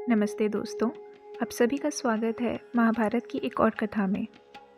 नमस्ते दोस्तों, आप सभी का स्वागत है महाभारत की एक और कथा में।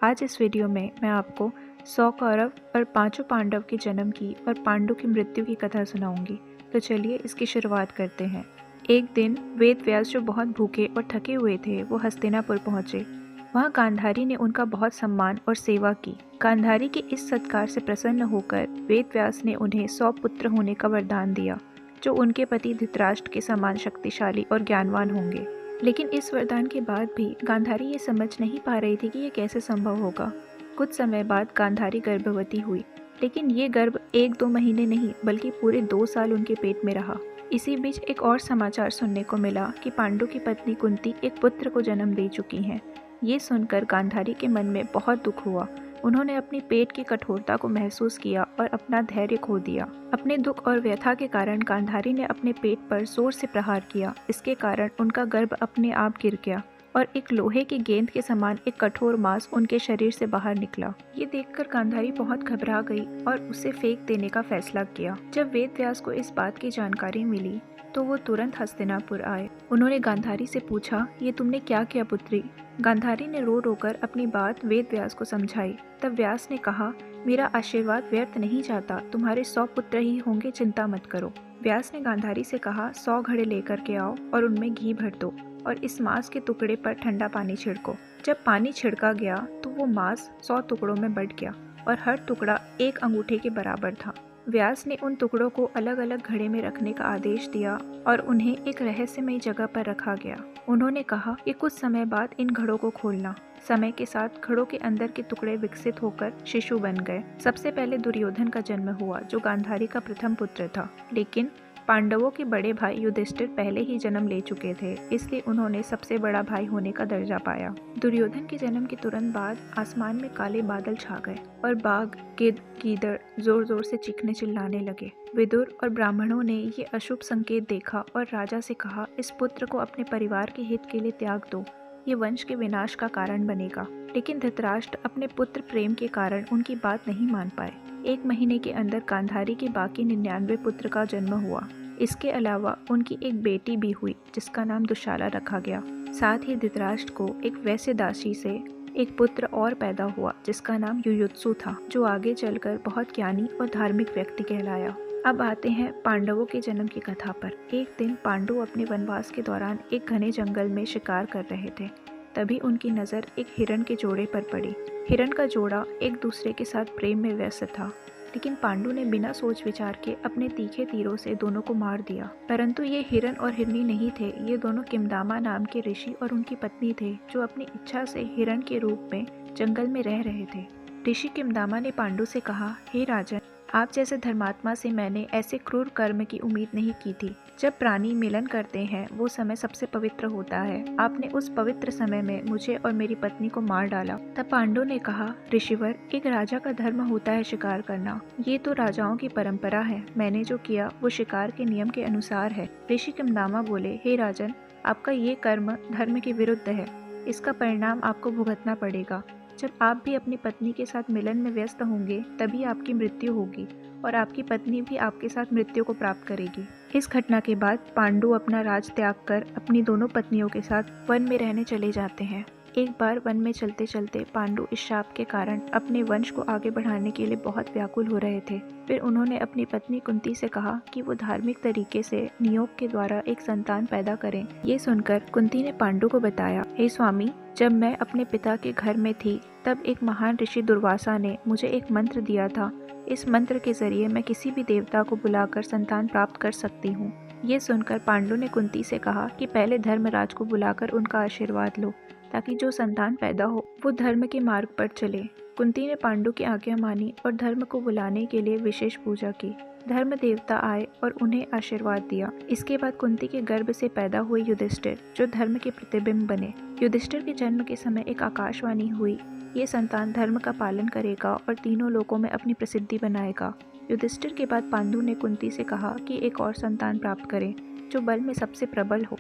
आज इस वीडियो में मैं आपको 100 कौरव और पांचों पांडव के जन्म की और पांडु की मृत्यु की कथा सुनाऊंगी। तो चलिए इसकी शुरुआत करते हैं। एक दिन वेद व्यास जो बहुत भूखे और थके हुए थे वो हस्तिनापुर पहुंचे। वहाँ गांधारी ने उनका बहुत सम्मान और सेवा की। गांधारी के इस सत्कार से प्रसन्न होकर वेद व्यास ने उन्हें 100 पुत्र होने का वरदान दिया, जो उनके पति धृतराष्ट्र के समान शक्तिशाली और ज्ञानवान होंगे। लेकिन इस वरदान के बाद भी गांधारी ये समझ नहीं पा रही थी कि ये कैसे संभव होगा। कुछ समय बाद गांधारी गर्भवती हुई, लेकिन ये गर्भ 1-2 महीने नहीं बल्कि पूरे 2 साल उनके पेट में रहा। इसी बीच एक और समाचार सुनने को मिला कि पांडु की पत्नी कुंती एक पुत्र को जन्म दे चुकी हैं। ये सुनकर गांधारी के मन में बहुत दुख हुआ। उन्होंने अपनी पेट की कठोरता को महसूस किया और अपना धैर्य खो दिया। अपने दुख और व्यथा के कारण गांधारी ने अपने पेट पर जोर से प्रहार किया। इसके कारण उनका गर्भ अपने आप गिर गया और एक लोहे की गेंद के समान एक कठोर मांस उनके शरीर से बाहर निकला। ये देखकर गांधारी बहुत घबरा गई और उसे फेंक देने का फैसला किया। जब वेद व्यास को इस बात की जानकारी मिली तो वो तुरंत हस्तिनापुर आए। उन्होंने गांधारी से पूछा, ये तुमने क्या किया पुत्री? गांधारी ने रो रो कर अपनी बात वेद व्यास को समझाई। तब व्यास ने कहा, मेरा आशीर्वाद व्यर्थ नहीं जाता, तुम्हारे 100 पुत्र ही होंगे, चिंता मत करो। व्यास ने गांधारी से कहा, 100 घड़े लेकर के आओ और उनमें घी भर दो और इस मांस के टुकड़े पर ठंडा पानी छिड़को। जब पानी छिड़का गया तो वो मांस 100 टुकड़ों में बंट गया और हर टुकड़ा 1 अंगूठे के बराबर था। व्यास ने उन टुकड़ों को अलग अलग घड़े में रखने का आदेश दिया और उन्हें एक रहस्यमयी जगह पर रखा गया। उन्होंने कहा कि कुछ समय बाद इन घड़ों को खोलना। समय के साथ घड़ों के अंदर के टुकड़े विकसित होकर शिशु बन गए। सबसे पहले दुर्योधन का जन्म हुआ, जो गांधारी का प्रथम पुत्र था। लेकिन पांडवों के बड़े भाई युधिष्ठिर पहले ही जन्म ले चुके थे, इसलिए उन्होंने सबसे बड़ा भाई होने का दर्जा पाया। दुर्योधन के जन्म के तुरंत बाद आसमान में काले बादल छा गए और बाघ, गिद्ध, गीदड़ जोर जोर से चीखने चिल्लाने लगे। विदुर और ब्राह्मणों ने ये अशुभ संकेत देखा और राजा से कहा, इस पुत्र को अपने परिवार के हित के लिए त्याग दो, ये वंश के विनाश का कारण बनेगा। लेकिन धृतराष्ट्र अपने पुत्र प्रेम के कारण उनकी बात नहीं मान पाए। 1 महीने के अंदर गांधारी के बाकी 99 पुत्र का जन्म हुआ। इसके अलावा उनकी एक बेटी भी हुई, जिसका नाम दुशाला रखा गया। साथ ही धृतराष्ट्र को एक वैश्य दासी से एक पुत्र और पैदा हुआ, जिसका नाम युयुत्सु था, जो आगे चलकर बहुत ज्ञानी और धार्मिक व्यक्ति कहलाया। अब आते हैं पांडवों के जन्म की कथा पर। एक दिन पांडु अपने वनवास के दौरान एक घने जंगल में शिकार कर रहे थे। तभी उनकी नज़र एक हिरण के जोड़े पर पड़ी। हिरण का जोड़ा एक दूसरे के साथ प्रेम में व्यस्त था, लेकिन पांडु ने बिना सोच विचार के अपने तीखे तीरों से दोनों को मार दिया। परंतु ये हिरण और हिरनी नहीं थे, ये दोनों किमदामा नाम के ऋषि और उनकी पत्नी थे, जो अपनी इच्छा से हिरण के रूप में जंगल में रह रहे थे। ऋषि किमदामा ने पांडु से कहा, हे राजन, आप जैसे धर्मात्मा से मैंने ऐसे क्रूर कर्म की उम्मीद नहीं की थी। जब प्राणी मिलन करते हैं वो समय सबसे पवित्र होता है। आपने उस पवित्र समय में मुझे और मेरी पत्नी को मार डाला। तब पांडु ने कहा, ऋषिवर, एक राजा का धर्म होता है शिकार करना। ये तो राजाओं की परंपरा है। मैंने जो किया वो शिकार के नियम के अनुसार है। ऋषि किमदामा बोले, हे राजन, आपका ये कर्म धर्म के विरुद्ध है। इसका परिणाम आपको भुगतना पड़ेगा। जब आप भी अपनी पत्नी के साथ मिलन में व्यस्त होंगे तभी आपकी मृत्यु होगी और आपकी पत्नी भी आपके साथ मृत्यु को प्राप्त करेगी। इस घटना के बाद पांडु अपना राज त्याग कर अपनी दोनों पत्नियों के साथ वन में रहने चले जाते हैं। एक बार वन में चलते चलते पांडु इस शाप के कारण अपने वंश को आगे बढ़ाने के लिए बहुत व्याकुल हो रहे थे। फिर उन्होंने अपनी पत्नी कुंती से कहा कि वो धार्मिक तरीके से नियोग के द्वारा एक संतान पैदा करें। ये सुनकर कुंती ने पांडु को बताया, हे स्वामी, जब मैं अपने पिता के घर में थी तब एक महान ऋषि दुर्वासा ने मुझे एक मंत्र दिया था। इस मंत्र के जरिए मैं किसी भी देवता को बुलाकर संतान प्राप्त कर सकती हूँ। ये सुनकर पांडु ने कुंती से कहा कि पहले धर्मराज को बुलाकर उनका आशीर्वाद लो, ताकि जो संतान पैदा हो वो धर्म के मार्ग पर चले। कुंती ने पांडु की आज्ञा मानी और धर्म को बुलाने के लिए विशेष पूजा की। धर्म देवता आए और उन्हें आशीर्वाद दिया। इसके बाद कुंती के गर्भ से पैदा हुए युधिष्ठिर, जो धर्म के प्रतिबिंब बने। युधिष्ठिर के जन्म के समय एक आकाशवाणी हुई, ये संतान धर्म का पालन करेगा और तीनों लोकों में अपनी प्रसिद्धि बनाएगा। युधिष्ठिर के बाद पांडु ने कुंती से कहा कि एक और संतान प्राप्त करें, जो बल में सबसे प्रबल हो।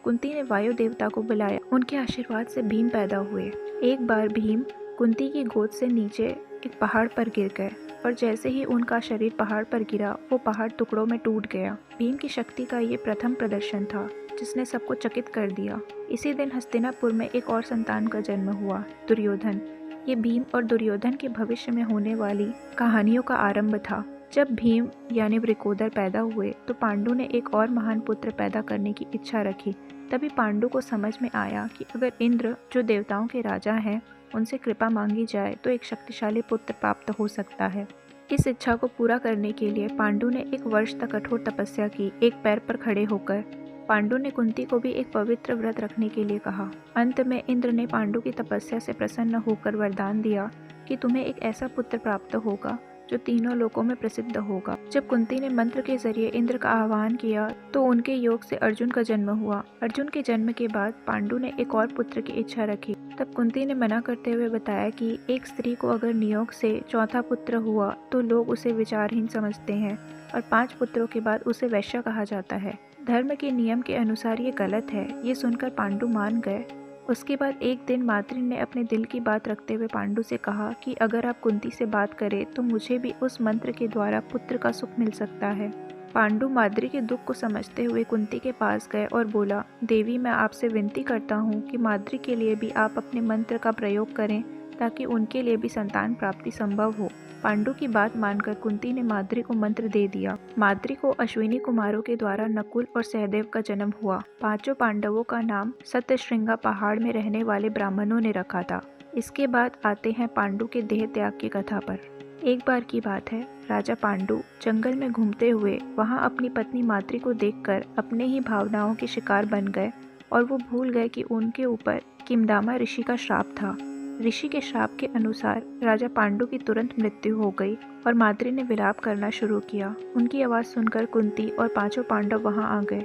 कुंती ने वायु देवता को बुलाया। उनके आशीर्वाद से भीम पैदा हुए। एक बार भीम कुंती की गोद से नीचे एक पहाड़ पर गिर गए और जैसे ही उनका शरीर पहाड़ पर गिरा वो पहाड़ टुकड़ों में टूट गया। भीम की शक्ति का ये प्रथम प्रदर्शन था जिसने सबको चकित कर दिया। इसी दिन हस्तिनापुर में एक और संतान का जन्म हुआ, दुर्योधन। ये भीम और दुर्योधन के भविष्य में होने वाली कहानियों का आरंभ था। जब भीम यानी वृकोदर पैदा हुए तो पांडु ने एक और महान पुत्र पैदा करने की इच्छा रखी। तभी पांडु को समझ में आया कि अगर इंद्र जो देवताओं के राजा हैं उनसे कृपा मांगी जाए तो एक शक्तिशाली पुत्र प्राप्त हो सकता है। इस इच्छा को पूरा करने के लिए पांडु ने 1 वर्ष तक कठोर तपस्या की, एक पैर पर खड़े होकर। पांडु ने कुंती को भी एक पवित्र व्रत रखने के लिए कहा। अंत में इंद्र ने पांडु की तपस्या से प्रसन्न होकर वरदान दिया कि तुम्हें एक ऐसा पुत्र प्राप्त होगा जो तीनों लोकों में प्रसिद्ध होगा। जब कुंती ने मंत्र के जरिए इंद्र का आह्वान किया तो उनके योग से अर्जुन का जन्म हुआ। अर्जुन के जन्म के बाद पांडु ने एक और पुत्र की इच्छा रखी। तब कुंती ने मना करते हुए बताया कि एक स्त्री को अगर नियोग से चौथा पुत्र हुआ तो लोग उसे विचारहीन समझते हैं और 5 पुत्रों के बाद उसे वैश्य कहा जाता है। धर्म के नियम के अनुसार ये गलत है। ये सुनकर पांडु मान गए। उसके बाद एक दिन माद्री ने अपने दिल की बात रखते हुए पांडु से कहा कि अगर आप कुंती से बात करें तो मुझे भी उस मंत्र के द्वारा पुत्र का सुख मिल सकता है। पांडु माद्री के दुख को समझते हुए कुंती के पास गए और बोला, देवी मैं आपसे विनती करता हूँ कि माद्री के लिए भी आप अपने मंत्र का प्रयोग करें ताकि उनके लिए भी संतान प्राप्ति संभव हो। पांडु की बात मानकर कुंती ने माद्री को मंत्र दे दिया। माद्री को अश्विनी कुमारों के द्वारा नकुल और सहदेव का जन्म हुआ। 5 पांडवों का नाम सत्यश्रृंगा पहाड़ में रहने वाले ब्राह्मणों ने रखा था। इसके बाद आते हैं पांडु के देह त्याग की कथा पर। एक बार की बात है, राजा पांडु जंगल में घूमते हुए वहां अपनी पत्नी माद्री को देखकर अपने ही भावनाओं के शिकार बन गए और वो भूल गए कि उनके ऊपर किमदामा ऋषि का श्राप था। ऋषि के श्राप के अनुसार राजा पांडु की तुरंत मृत्यु हो गई और माद्री ने विलाप करना शुरू किया। उनकी आवाज़ सुनकर कुंती और 5 पांडव वहां आ गए।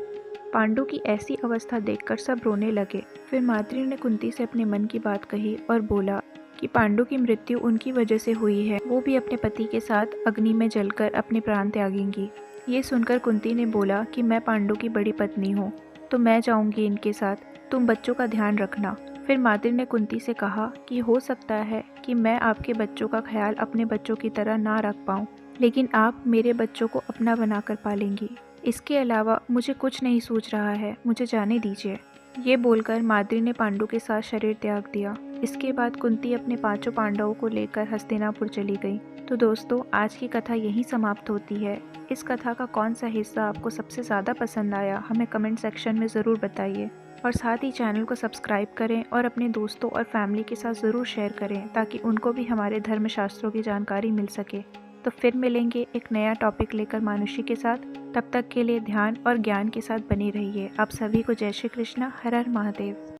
पांडु की ऐसी अवस्था देखकर सब रोने लगे। फिर माद्री ने कुंती से अपने मन की बात कही और बोला कि पांडु की मृत्यु उनकी वजह से हुई है। वो भी अपने पति के साथ अग्नि में जलकर अपने प्राण त्यागेंगी। ये सुनकर कुंती ने बोला कि मैं पांडु की बड़ी पत्नी हूँ तो मैं जाऊंगी इनके साथ, तुम बच्चों का ध्यान रखना। फिर माद्री ने कुंती से कहा कि हो सकता है कि मैं आपके बच्चों का ख्याल अपने बच्चों की तरह ना रख पाऊँ, लेकिन आप मेरे बच्चों को अपना बनाकर पालेंगी। इसके अलावा मुझे कुछ नहीं सूझ रहा है, मुझे जाने दीजिए। ये बोलकर माद्री ने पांडु के साथ शरीर त्याग दिया। इसके बाद कुंती अपने 5 पांडवों को लेकर हस्तिनापुर चली गई। तो दोस्तों, आज की कथा यहीं समाप्त होती है। इस कथा का कौन सा हिस्सा आपको सबसे ज़्यादा पसंद आया हमें कमेंट सेक्शन में ज़रूर बताइए और साथ ही चैनल को सब्सक्राइब करें और अपने दोस्तों और फैमिली के साथ ज़रूर शेयर करें ताकि उनको भी हमारे धर्मशास्त्रों की जानकारी मिल सके। तो फिर मिलेंगे एक नया टॉपिक लेकर मानुषी के साथ। तब तक के लिए ध्यान और ज्ञान के साथ बने रहिए। आप सभी को जय श्री कृष्णा। हर हर महादेव।